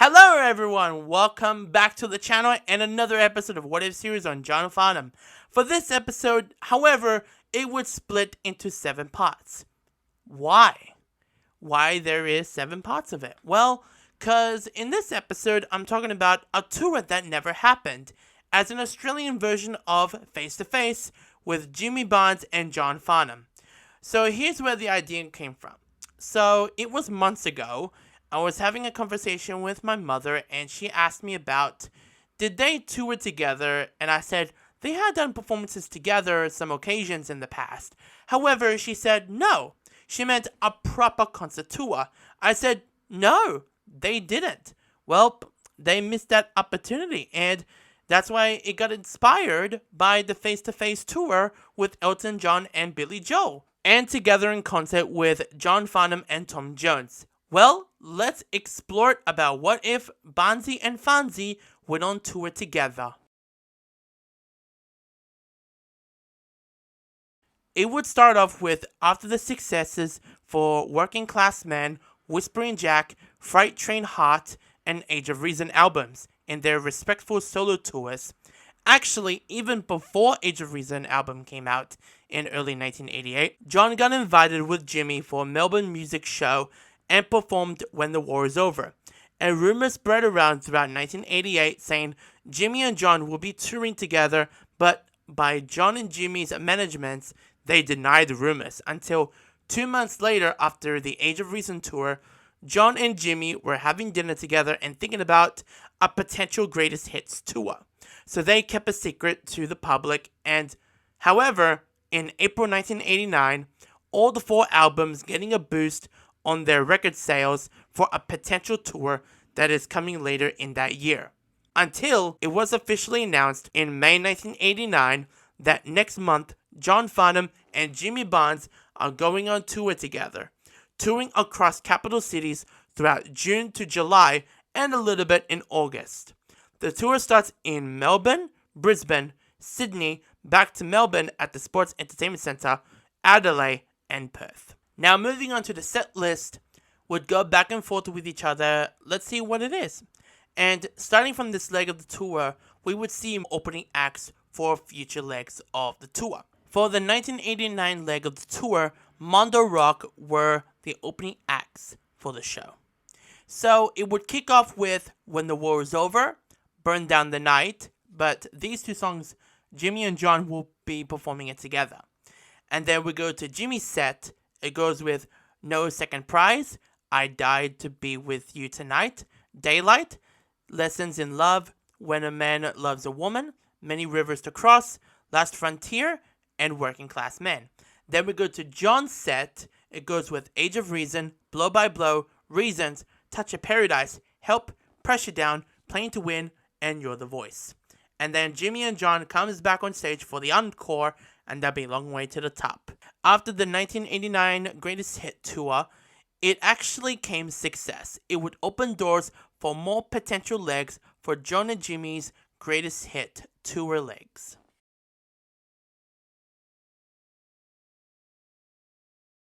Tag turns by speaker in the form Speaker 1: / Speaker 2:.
Speaker 1: Hello everyone, welcome back to the channel and another episode of What If Series on John Farnham. For this episode, however, it would split into 7 parts. Why? Why there is 7 parts of it? Well, cause in this episode I'm talking about a tour that never happened, as an Australian version of Face to Face with Jimmy Barnes and John Farnham. So here's where the idea came from. So it was months ago. I was having a conversation with my mother and she asked me about did they tour together, and I said they had done performances together some occasions in the past. However, she said no. She meant a proper concert tour. I said no, they didn't. Well, they missed that opportunity, and that's why it got inspired by the face-to-face tour with Elton John and Billy Joel, and together in concert with John Farnham and Tom Jones. Well, let's explore about what if Bonzi and Fonzie went on tour together. It would start off with after the successes for Working Class Men, Whispering Jack, Freight Train Heart, and Age of Reason albums in their respectful solo tours. Actually, even before Age of Reason album came out in early 1988, John got invited with Jimmy for a Melbourne music show and performed When the War Is Over. And rumors spread around throughout 1988 saying Jimmy and John will be touring together, but by John and Jimmy's managements, they denied the rumors until 2 months later, after the Age of Reason tour, John and Jimmy were having dinner together and thinking about a potential greatest hits tour. So they kept a secret to the public, and however, in April 1989, all the 4 albums getting a boost on their record sales for a potential tour that is coming later in that year. Until it was officially announced in May 1989 that next month, John Farnham and Jimmy Barnes are going on tour together, touring across capital cities throughout June to July and a little bit in August. The tour starts in Melbourne, Brisbane, Sydney, back to Melbourne at the Sports Entertainment Centre, Adelaide, and Perth. Now moving on to the set list, would go back and forth with each other. Let's see what it is. And starting from this leg of the tour, we would see opening acts for future legs of the tour. For the 1989 leg of the tour, Mondo Rock were the opening acts for the show. So it would kick off with When the War Is Over, Burn Down the Night, but these 2 songs, Jimmy and John will be performing it together. And then we go to Jimmy's set. It goes with No Second Prize, I Died to Be With You Tonight, Daylight, Lessons in Love, When a Man Loves a Woman, Many Rivers to Cross, Last Frontier, and Working Class Men. Then we go to John's set. It goes with Age of Reason, Blow by Blow, Reasons, Touch of Paradise, Help, Pressure Down, Playing to Win, and You're the Voice. And then Jimmy and John comes back on stage for the encore, and that'll be a long way to the top. After the 1989 Greatest Hit Tour, it actually came success. It would open doors for more potential legs for John and Jimmy's Greatest Hit Tour legs.